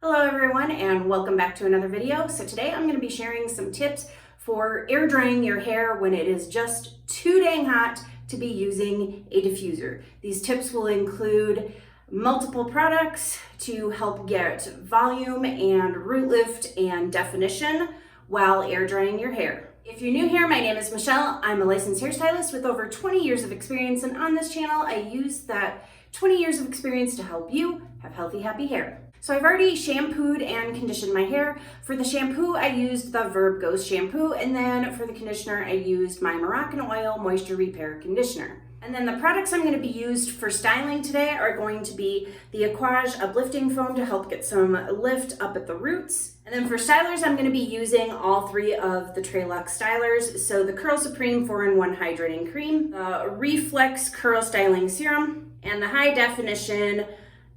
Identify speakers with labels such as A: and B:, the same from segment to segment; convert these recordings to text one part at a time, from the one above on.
A: Hello everyone and welcome back to another video. So today I'm going to be sharing some tips for air drying your hair when it is just too dang hot to be using a diffuser. These tips will include multiple products to help get volume and root lift and definition while air drying your hair. If you're new here, my name is Michelle. I'm a licensed hairstylist with over 20 years of experience, and on this channel I use that 20 years of experience to help you have healthy, happy hair. So I've already shampooed and conditioned my hair. For the shampoo, I used the Verb Ghost shampoo, and then for the conditioner, I used my Moroccan Oil Moisture Repair Conditioner. And then the products I'm going to be used for styling today are going to be the Aquage Uplifting Foam to help get some lift up at the roots. And then for stylers, I'm going to be using all three of the Trelux stylers. So the Curl Supreme 4-in-1 Hydrating Cream, the Reflex Curl Styling Serum, and the High Definition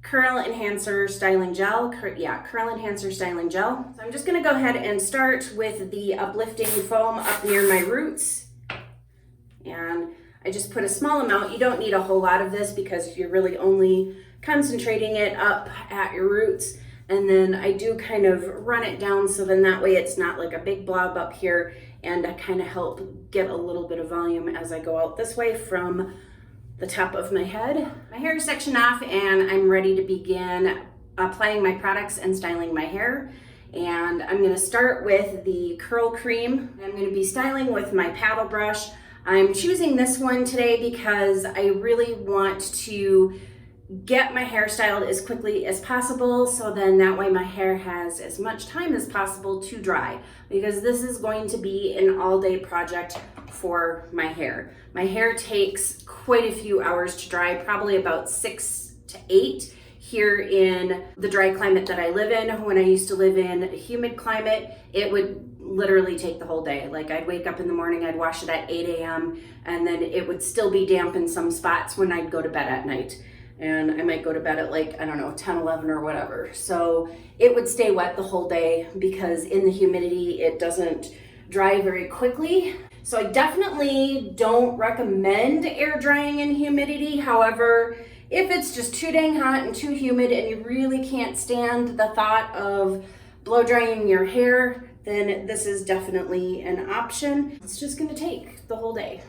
A: Curl Enhancer Styling Gel. Curl Enhancer Styling Gel. So I'm just going to go ahead and start with the uplifting foam up near my roots. And I just put a small amount. You don't need a whole lot of this because you're really only concentrating it up at your roots. And then I do kind of run it down so then that way it's not like a big blob up here, and I kind of help get a little bit of volume as I go out this way from the top of my head. My hair is sectioned off and I'm ready to begin applying my products and styling my hair. And I'm going to start with the curl cream. I'm going to be styling with my paddle brush. I'm choosing this one today because I really want to get my hair styled as quickly as possible, so then that way my hair has as much time as possible to dry, because this is going to be an all-day project for my hair. My hair takes quite a few hours to dry, probably about 6 to 8 here in the dry climate that I live in. When I used to live in a humid climate, it would literally take the whole day. Like I'd wake up in the morning, I'd wash it at 8 a.m. and then it would still be damp in some spots when I'd go to bed at night. And I might go to bed at like, I don't know, 10, 11 or whatever. So it would stay wet the whole day because in the humidity, it doesn't dry very quickly. So I definitely don't recommend air drying in humidity. However, if it's just too dang hot and too humid and you really can't stand the thought of blow drying your hair, then this is definitely an option. It's just gonna take the whole day.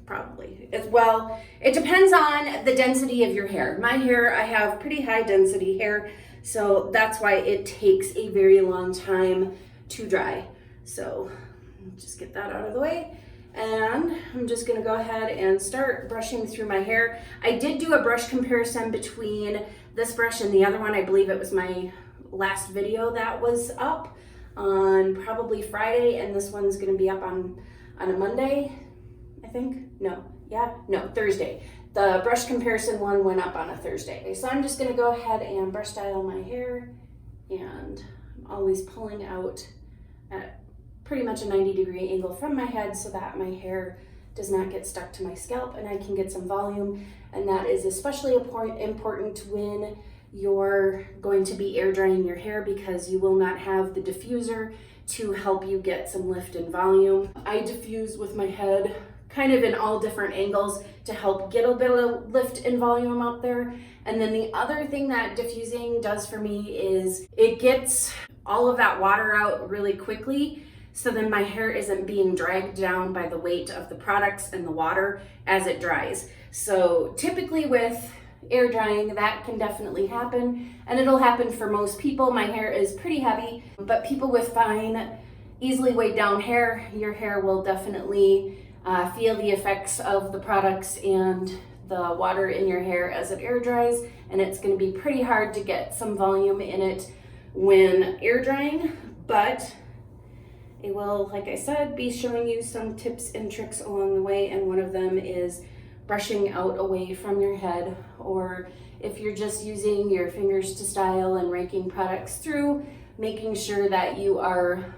A: Probably as well. It depends on the density of your hair. My hair, I have pretty high density hair, so that's why it takes a very long time to dry. So just get that out of the way. And I'm just gonna go ahead and start brushing through my hair. I did do a brush comparison between this brush and the other one. I believe it was my last video that was up on probably Friday, and this one's gonna be up on a Monday. I think, Thursday. The brush comparison one went up on a Thursday. So I'm just gonna go ahead and brush style my hair, and I'm always pulling out at pretty much a 90-degree angle from my head so that my hair does not get stuck to my scalp and I can get some volume. And that is especially important when you're going to be air drying your hair, because you will not have the diffuser to help you get some lift and volume. I diffuse with my head kind of in all different angles to help get a bit of lift and volume out there. And then the other thing that diffusing does for me is it gets all of that water out really quickly, so then my hair isn't being dragged down by the weight of the products and the water as it dries. So typically with air drying, that can definitely happen, and it'll happen for most people. My hair is pretty heavy, but people with fine, easily weighed down hair, your hair will definitely feel the effects of the products and the water in your hair as it air dries, and it's going to be pretty hard to get some volume in it when air drying, but it will, like I said, be showing you some tips and tricks along the way, and one of them is brushing out away from your head, or if you're just using your fingers to style and raking products through, making sure that you are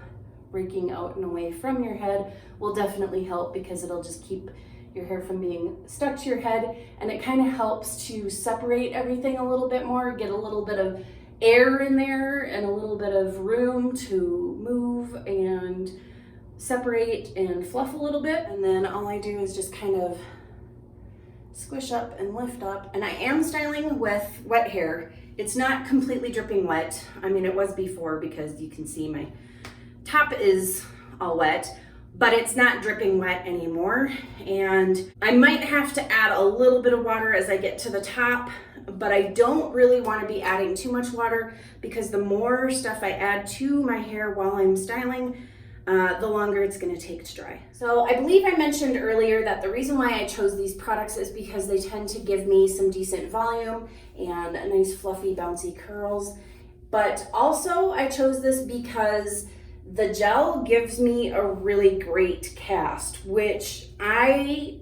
A: raking out and away from your head will definitely help, because it'll just keep your hair from being stuck to your head, and it kind of helps to separate everything a little bit more, get a little bit of air in there and a little bit of room to move and separate and fluff a little bit. And then all I do is just kind of squish up and lift up, and I am styling with wet hair It's not completely dripping wet. I mean, it was before because you can see my top is all wet, but it's not dripping wet anymore. And I might have to add a little bit of water as I get to the top, but I don't really want to be adding too much water because the more stuff I add to my hair while I'm styling, the longer it's going to take to dry. So I believe I mentioned earlier that the reason why I chose these products is because they tend to give me some decent volume and nice fluffy bouncy curls. But also I chose this because the gel gives me a really great cast, which I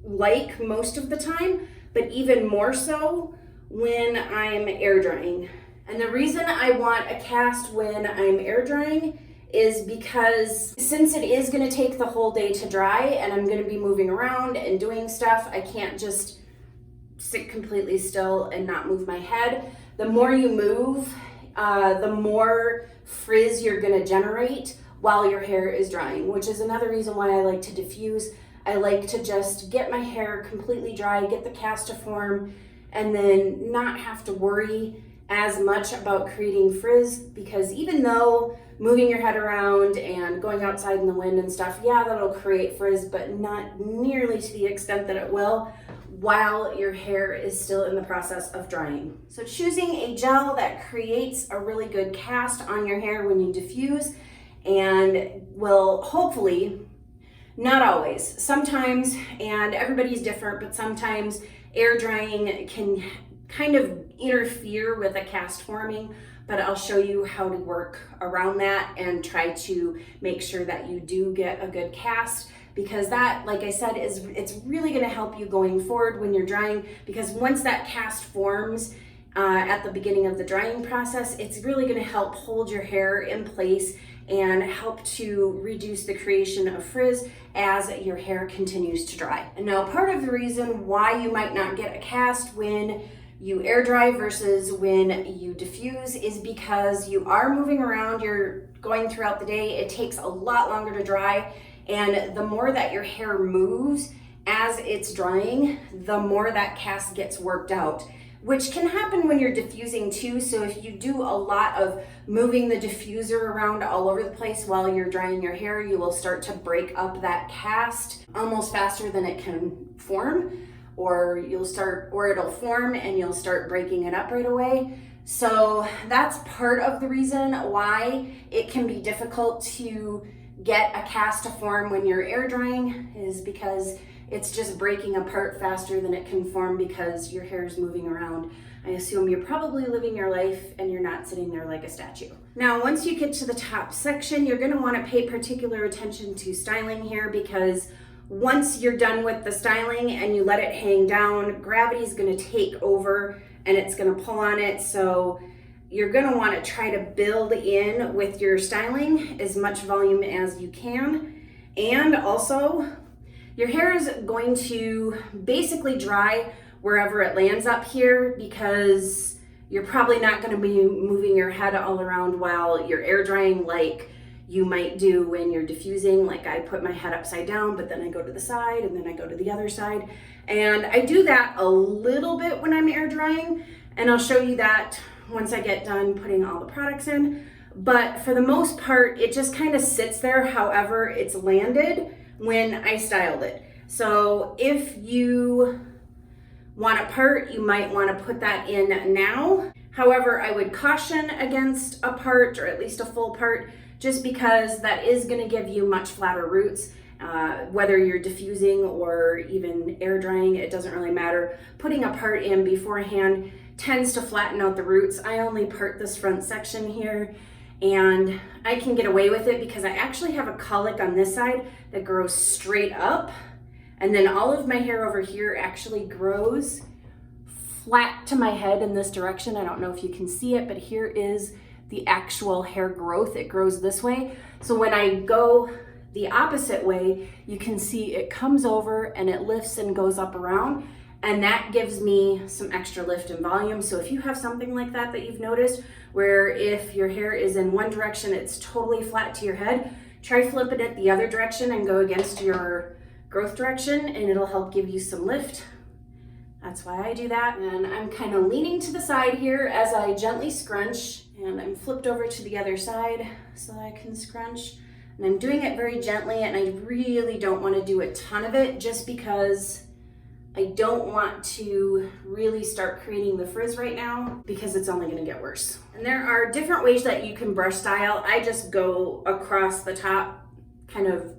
A: like most of the time, but even more so when I'm air drying. And the reason I want a cast when I'm air drying is because since it is going to take the whole day to dry and I'm going to be moving around and doing stuff, I can't just sit completely still and not move my head. The more you move, the more frizz you're going to generate while your hair is drying, which is another reason why I like to diffuse. I like to just get my hair completely dry, get the cast to form, and then not have to worry as much about creating frizz, because even though moving your head around and going outside in the wind and stuff, yeah, that'll create frizz, but not nearly to the extent that it will while your hair is still in the process of drying. So choosing a gel that creates a really good cast on your hair when you diffuse and will hopefully, not always, sometimes, and everybody's different, but sometimes air drying can kind of interfere with a cast forming, but I'll show you how to work around that and try to make sure that you do get a good cast, because that, like I said, it's really going to help you going forward when you're drying, because once that cast forms at the beginning of the drying process, it's really going to help hold your hair in place and help to reduce the creation of frizz as your hair continues to dry. And now part of the reason why you might not get a cast when you air dry versus when you diffuse is because you are moving around, you're going throughout the day, it takes a lot longer to dry, and the more that your hair moves as it's drying, the more that cast gets worked out, which can happen when you're diffusing too. So if you do a lot of moving the diffuser around all over the place while you're drying your hair, you will start to break up that cast almost faster than it can form, or it'll form and you'll start breaking it up right away. So that's part of the reason why it can be difficult to get a cast to form when you're air drying, is because it's just breaking apart faster than it can form because your hair is moving around. I assume you're probably living your life and you're not sitting there like a statue. Now, once you get to the top section, you're gonna wanna pay particular attention to styling here, because once you're done with the styling and you let it hang down, gravity is gonna take over and it's gonna pull on it. So you're gonna wanna try to build in with your styling as much volume as you can. And also, your hair is going to basically dry wherever it lands up here, because you're probably not gonna be moving your head all around while you're air drying like you might do when you're diffusing. Like I put my head upside down, but then I go to the side and then I go to the other side. And I do that a little bit when I'm air drying, and I'll show you that once I get done putting all the products in. But for the most part, it just kind of sits there however it's landed when I styled it. So if you want a part, you might want to put that in now. However, I would caution against a part, or at least a full part, just because that is going to give you much flatter roots. Whether you're diffusing or even air drying, it doesn't really matter. Putting a part in beforehand tends to flatten out the roots. I only part this front section here, and I can get away with it because I actually have a colic on this side that grows straight up, and then all of my hair over here actually grows flat to my head in this direction. I don't know if you can see it, but here is the actual hair growth. It grows this way. So when I go the opposite way, you can see it comes over and it lifts and goes up around, and that gives me some extra lift and volume. So if you have something like that that you've noticed, where if your hair is in one direction, it's totally flat to your head, try flipping it the other direction and go against your growth direction, and it'll help give you some lift That's why I do that. And I'm kind of leaning to the side here as I gently scrunch, and I'm flipped over to the other side so that I can scrunch. And I'm doing it very gently, and I really don't want to do a ton of it just because I don't want to really start creating the frizz right now because it's only going to get worse. And there are different ways that you can brush style. I just go across the top kind of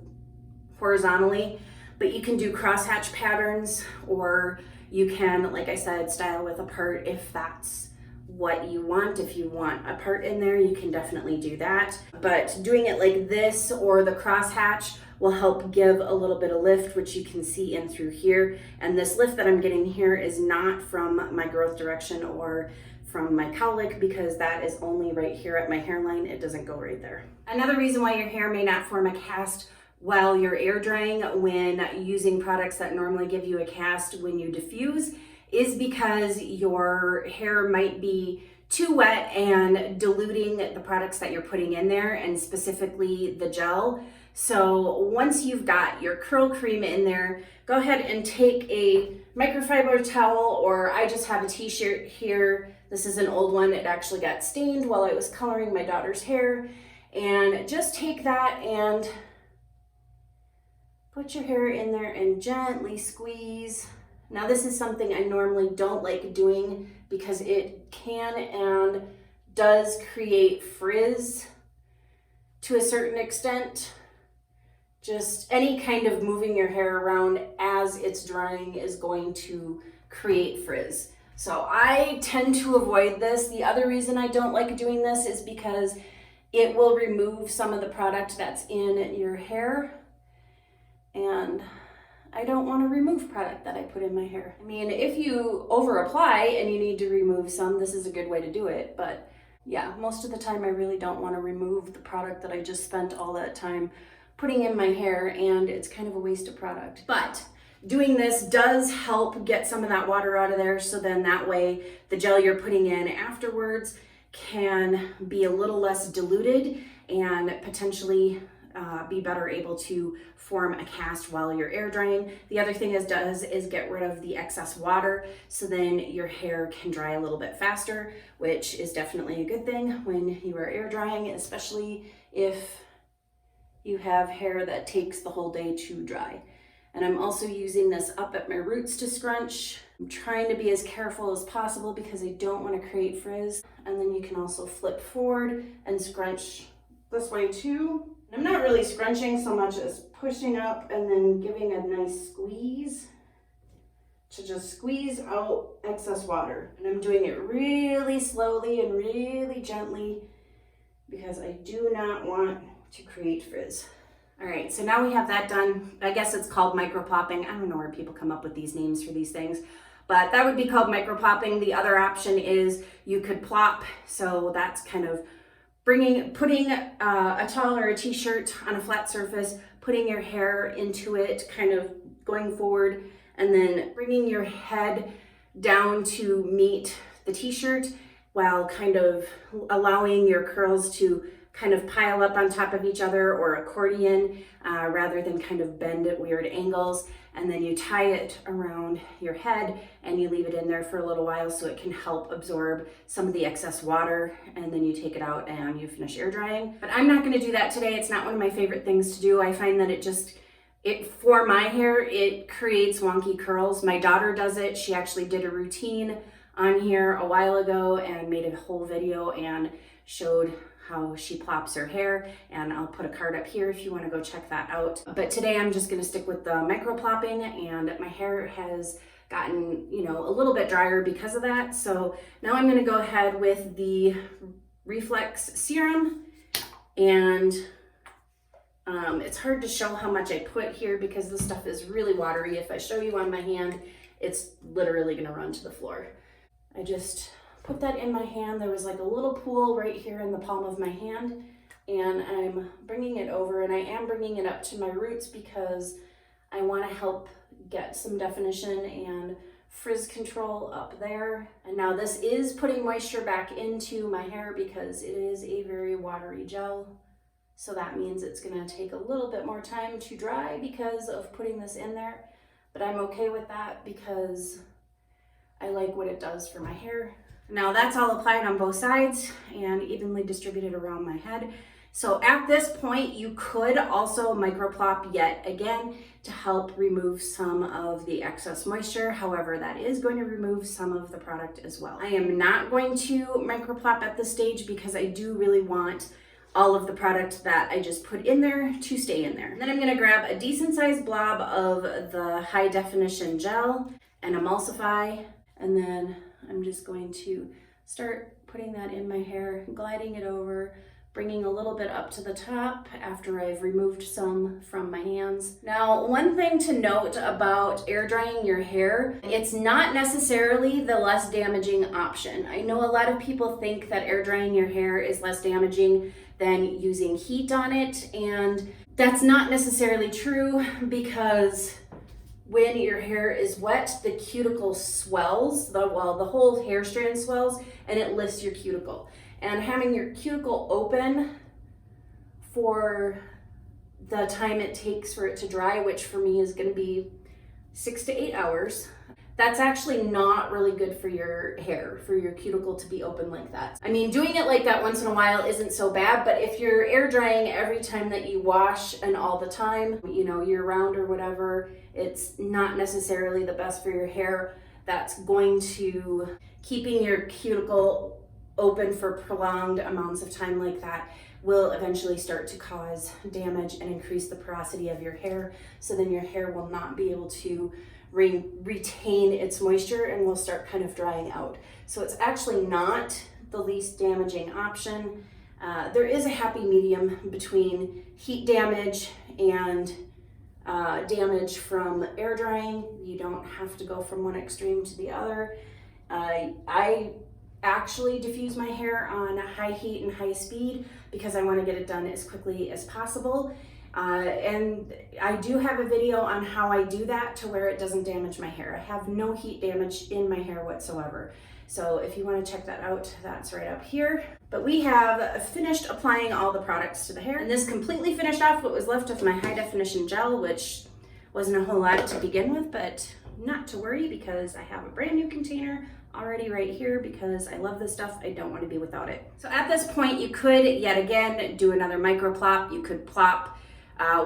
A: horizontally, but you can do crosshatch patterns, or you can, like I said, style with a part if that's what you want. If you want a part in there, you can definitely do that. But doing it like this or the crosshatch will help give a little bit of lift, which you can see in through here. And this lift that I'm getting here is not from my growth direction or from my cowlick, because that is only right here at my hairline. It doesn't go right there. Another reason why your hair may not form a cast while you're air drying when using products that normally give you a cast when you diffuse is because your hair might be too wet and diluting the products that you're putting in there, and specifically the gel. So once you've got your curl cream in there, go ahead and take a microfiber towel, or I just have a t-shirt here. This is an old one. It actually got stained while I was coloring my daughter's hair. And just take that and put your hair in there and gently squeeze. Now this is something I normally don't like doing because it can and does create frizz to a certain extent. Just any kind of moving your hair around as it's drying is going to create frizz. So I tend to avoid this. The other reason I don't like doing this is because it will remove some of the product that's in your hair, and I don't want to remove product that I put in my hair. I mean, if you over apply and you need to remove some, this is a good way to do it. But yeah, most of the time I really don't want to remove the product that I just spent all that time putting in my hair, and it's kind of a waste of product. But doing this does help get some of that water out of there, so then that way the gel you're putting in afterwards can be a little less diluted and potentially be better able to form a cast while you're air drying. The other thing it does is get rid of the excess water, so then your hair can dry a little bit faster, which is definitely a good thing when you are air drying, especially if you have hair that takes the whole day to dry. And I'm also using this up at my roots to scrunch. I'm trying to be as careful as possible because I don't want to create frizz. And then you can also flip forward and scrunch this way too. I'm not really scrunching so much as pushing up and then giving a nice squeeze to just squeeze out excess water. And I'm doing it really slowly and really gently because I do not want to create frizz. All right, so now we have that done. I guess it's called microplopping. I don't know where people come up with these names for these things, but that would be called microplopping. The other option is you could plop. So that's kind of putting a towel or a t-shirt on a flat surface, putting your hair into it, kind of going forward, and then bringing your head down to meet the t-shirt while kind of allowing your curls to kind of pile up on top of each other, or accordion, rather than kind of bend at weird angles. And then you tie it around your head and you leave it in there for a little while so it can help absorb some of the excess water, and then you take it out and you finish air drying. But I'm not going to do that today. It's not one of my favorite things to do. I find that for my hair, it creates wonky curls. My daughter does it. She actually did a routine on here a while ago and made a whole video and showed how she plops her hair, and I'll put a card up here if you want to go check that out. But today I'm just going to stick with the microplopping, and my hair has gotten, a little bit drier because of that. So now I'm going to go ahead with the Reflex serum, and it's hard to show how much I put here because this stuff is really watery. If I show you on my hand, it's literally going to run to the floor. I just put that in my hand. There was like a little pool right here in the palm of my hand, and I'm bringing it over, and I am bringing it up to my roots because I want to help get some definition and frizz control up there. And now this is putting moisture back into my hair because it is a very watery gel. So that means it's going to take a little bit more time to dry because of putting this in there. But I'm okay with that because I like what it does for my hair. Now that's all applied on both sides and evenly distributed around my head. So at this point, you could also microplop yet again to help remove some of the excess moisture. However, that is going to remove some of the product as well. I am not going to microplop at this stage because I do really want all of the product that I just put in there to stay in there. And then I'm gonna grab a decent sized blob of the high definition gel and emulsify, and then I'm just going to start putting that in my hair, gliding it over, bringing a little bit up to the top after I've removed some from my hands. Now, one thing to note about air drying your hair, it's not necessarily the less damaging option. I know a lot of people think that air drying your hair is less damaging than using heat on it, and that's not necessarily true because when your hair is wet, the cuticle swells, the whole hair strand swells, and it lifts your cuticle. And having your cuticle open for the time it takes for it to dry, which for me is gonna be 6 to 8 hours, that's actually not really good for your hair, for your cuticle to be open like that. I mean, doing it like that once in a while isn't so bad, but if you're air drying every time that you wash and all the time, you know, year round or whatever, it's not necessarily the best for your hair. That's going to, keeping your cuticle open for prolonged amounts of time like that will eventually start to cause damage and increase the porosity of your hair. So then your hair will not be able to retain its moisture and will start kind of drying out. So it's actually not the least damaging option. There is a happy medium between heat damage and damage from air drying. You don't have to go from one extreme to the other. I actually diffuse my hair on high heat and high speed because I want to get it done as quickly as possible. And I do have a video on how I do that to where it doesn't damage my hair. I have no heat damage in my hair whatsoever. So if you want to check that out, that's right up here. But we have finished applying all the products to the hair, and this completely finished off what was left of my high definition gel, which wasn't a whole lot to begin with, but not to worry because I have a brand new container already right here because I love this stuff. I don't want to be without it. So at this point, you could yet again do another microplop. You could plop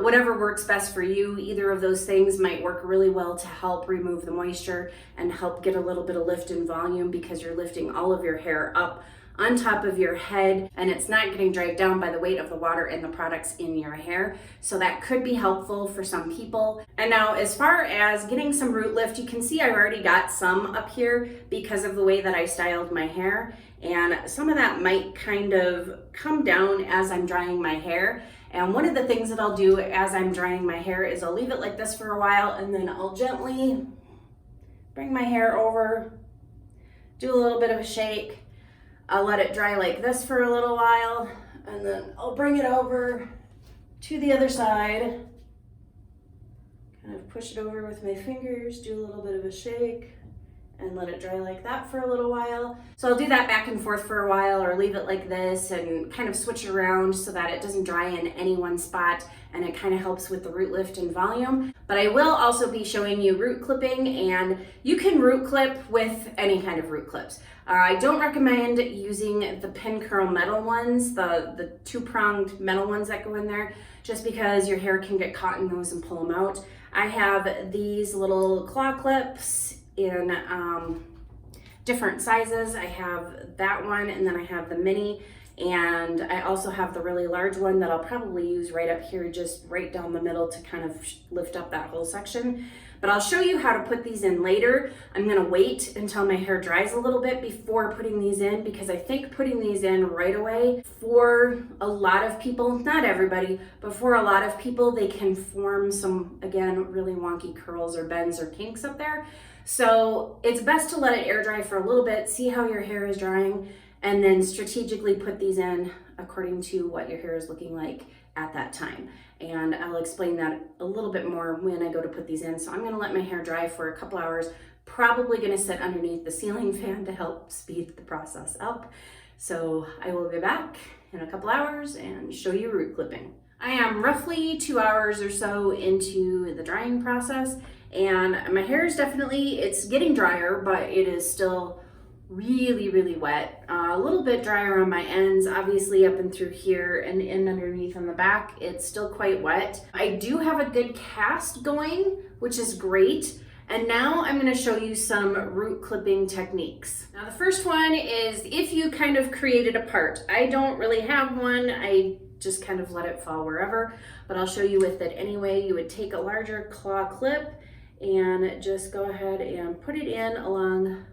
A: whatever works best for you. Either of those things might work really well to help remove the moisture and help get a little bit of lift in volume because you're lifting all of your hair up on top of your head and it's not getting dragged down by the weight of the water and the products in your hair. So that could be helpful for some people. And now as far as getting some root lift, you can see I've already got some up here because of the way that I styled my hair. And some of that might kind of come down as I'm drying my hair. And one of the things that I'll do as I'm drying my hair is I'll leave it like this for a while and then I'll gently bring my hair over, do a little bit of a shake. I'll let it dry like this for a little while and then I'll bring it over to the other side. Kind of push it over with my fingers, do a little bit of a shake and let it dry like that for a little while. So I'll do that back and forth for a while or leave it like this and kind of switch around so that it doesn't dry in any one spot and it kind of helps with the root lift and volume. But I will also be showing you root clipping, and you can root clip with any kind of root clips. I don't recommend using the pin curl metal ones, the two-pronged metal ones that go in there, just because your hair can get caught in those and pull them out. I have these little claw clips in different sizes. I have that one and then I have the mini, and I also have the really large one that I'll probably use right up here, just right down the middle to kind of lift up that whole section. But I'll show you how to put these in later. I'm gonna wait until my hair dries a little bit before putting these in because I think putting these in right away, for a lot of people, not everybody, but for a lot of people, they can form some, again, really wonky curls or bends or kinks up there. So it's best to let it air dry for a little bit, see how your hair is drying, and then strategically put these in according to what your hair is looking like at that time. And I'll explain that a little bit more when I go to put these in. So I'm gonna let my hair dry for a couple hours, probably gonna sit underneath the ceiling fan to help speed the process up. So I will be back in a couple hours and show you root clipping. I am roughly 2 hours or so into the drying process, And my hair is definitely, it's getting drier, but it is still really, really wet. A little bit drier on my ends, obviously up and through here and in underneath on the back. It's still quite wet. I do have a good cast going, which is great. And now I'm going to show you some root clipping techniques. Now the first one is if you kind of created a part. I don't really have one. I just kind of let it fall wherever, but I'll show you with it anyway. You would take a larger claw clip and just go ahead and put it in along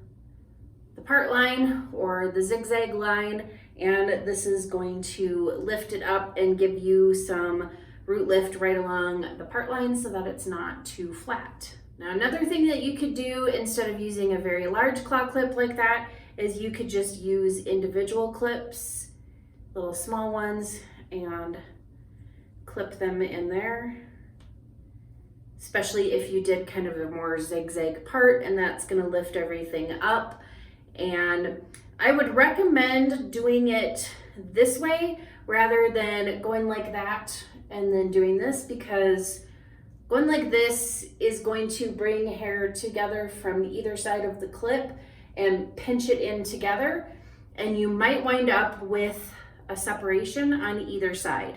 A: the part line or the zigzag line, and this is going to lift it up and give you some root lift right along the part line so that it's not too flat. Now another thing that you could do instead of using a very large claw clip like that is you could just use individual clips, little small ones, and clip them in there, especially if you did kind of a more zigzag part, and that's going to lift everything up. And I would recommend doing it this way rather than going like that and then doing this, because going like this is going to bring hair together from either side of the clip and pinch it in together, and you might wind up with a separation on either side.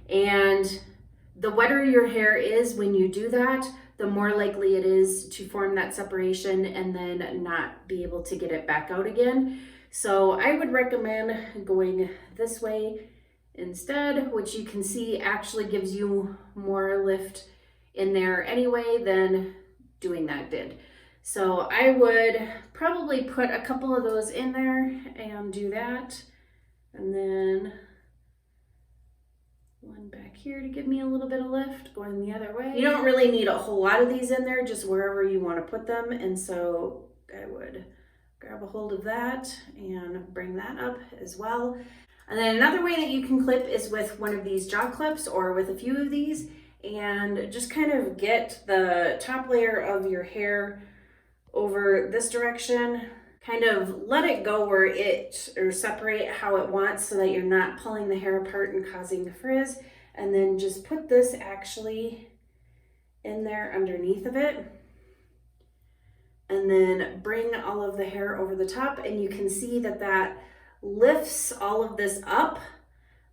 A: And the wetter your hair is when you do that, the more likely it is to form that separation and then not be able to get it back out again. So I would recommend going this way instead, which you can see actually gives you more lift in there anyway than doing that did. So I would probably put a couple of those in there and do that, and then one back here to give me a little bit of lift going the other way. You don't really need a whole lot of these in there, just wherever you want to put them. And so I would grab a hold of that and bring that up as well. And then another way that you can clip is with one of these jaw clips or with a few of these, and just kind of get the top layer of your hair over this direction, kind of let it go where it, or separate how it wants so that you're not pulling the hair apart and causing the frizz. And then just put this actually in there underneath of it. And then bring all of the hair over the top, and you can see that that lifts all of this up.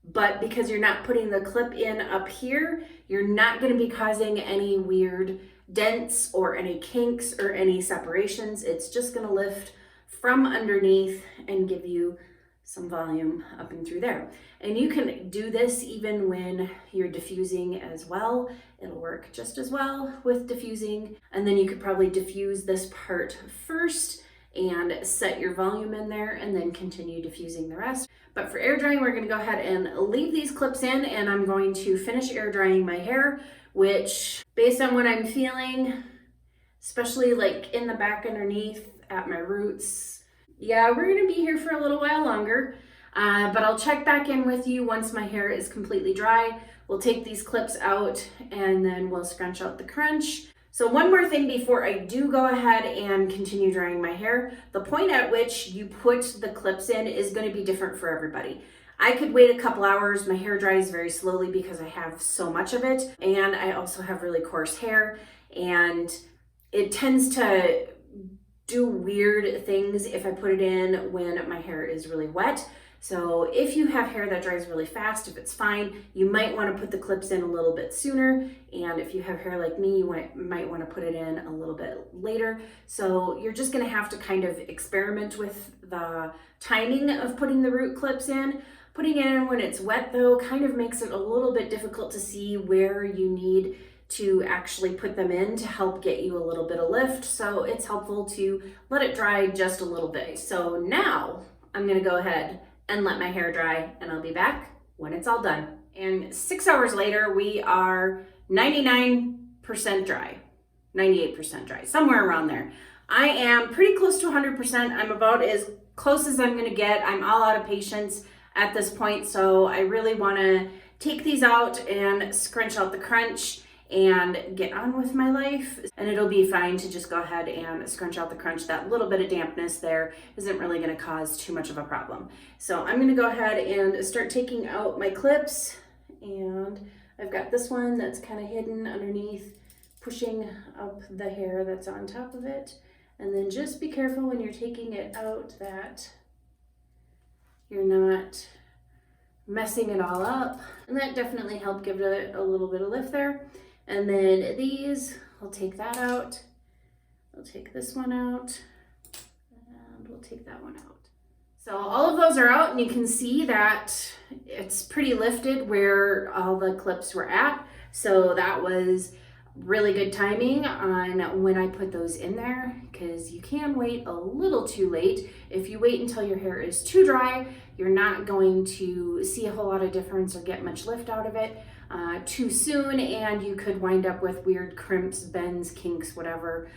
A: But because you're not putting the clip in up here, you're not going to be causing any weird dents or any kinks or any separations. It's just going to lift from underneath and give you some volume up and through there. And you can do this even when you're diffusing as well. It'll work just as well with diffusing. And then you could probably diffuse this part first and set your volume in there and then continue diffusing the rest. But for air drying, we're going to go ahead and leave these clips in, and I'm going to finish air drying my hair, which based on what I'm feeling, especially like in the back underneath at my roots, yeah, we're going to be here for a little while longer. But I'll check back in with you once my hair is completely dry. We'll take these clips out and then we'll scrunch out the crunch. So one more thing before I do go ahead and continue drying my hair, the point at which you put the clips in is going to be different for everybody. I could wait a couple hours. My hair dries very slowly because I have so much of it, and I also have really coarse hair, and it tends to do weird things if I put it in when my hair is really wet. So if you have hair that dries really fast, if it's fine, you might want to put the clips in a little bit sooner. And if you have hair like me, you might want to put it in a little bit later. So you're just going to have to kind of experiment with the timing of putting the root clips in. Putting it in when it's wet though kind of makes it a little bit difficult to see where you need to actually put them in to help get you a little bit of lift. So it's helpful to let it dry just a little bit. So now I'm going to go ahead and let my hair dry, and I'll be back when it's all done. And 6 hours later, we are 99% dry, 98% dry, somewhere around there. I am pretty close to 100%. I'm about as close as I'm gonna get. I'm all out of patience at this point, so I really wanna take these out and scrunch out the crunch and get on with my life. And it'll be fine to just go ahead and scrunch out the crunch. That little bit of dampness there isn't really gonna cause too much of a problem. So I'm gonna go ahead and start taking out my clips, and I've got this one that's kind of hidden underneath pushing up the hair that's on top of it. And then just be careful when you're taking it out that you're not messing it all up. And that definitely helped give it a little bit of lift there. And then these, I'll take that out. I'll take this one out. And we'll take that one out. So all of those are out, and you can see that it's pretty lifted where all the clips were at. So that was really good timing on when I put those in there, because you can wait a little too late. If you wait until your hair is too dry, you're not going to see a whole lot of difference or get much lift out of it too soon, and you could wind up with weird crimps, bends, kinks, whatever.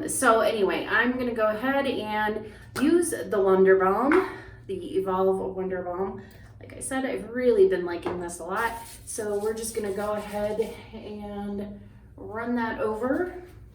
A: So anyway, I'm gonna go ahead and use the wonderbalm, the Evolvh wonderbalm. Like I said, I've really been liking this a lot. So we're just gonna go ahead and run that over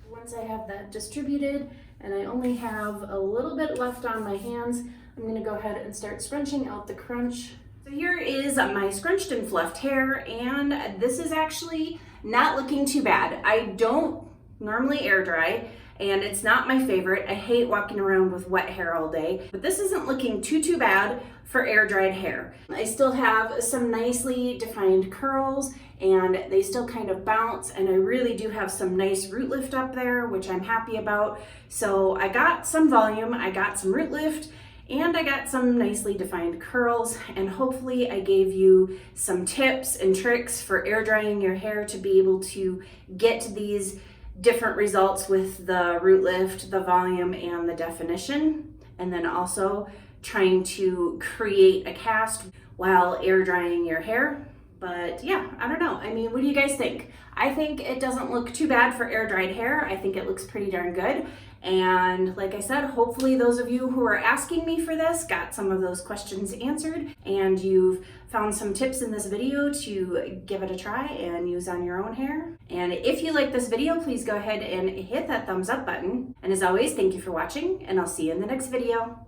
A: once I have that distributed, and I only have a little bit left on my hands. I'm gonna go ahead and start scrunching out the crunch. So here is my scrunched and fluffed hair, and this is actually not looking too bad. I don't normally air dry, and it's not my favorite. I hate walking around with wet hair all day, but this isn't looking too bad for air dried hair. I still have some nicely defined curls, and they still kind of bounce, and I really do have some nice root lift up there, which I'm happy about. So I got some volume, I got some root lift, and I got some nicely defined curls, and hopefully I gave you some tips and tricks for air drying your hair to be able to get these different results with the root lift, the volume, and the definition, and then also trying to create a cast while air drying your hair. But yeah, I don't know. I mean, what do you guys think? I think it doesn't look too bad for air dried hair. I think it looks pretty darn good. And like I said, hopefully those of you who are asking me for this got some of those questions answered, and you've found some tips in this video to give it a try and use on your own hair. And if you like this video, please go ahead and hit that thumbs up button. And as always, thank you for watching, and I'll see you in the next video.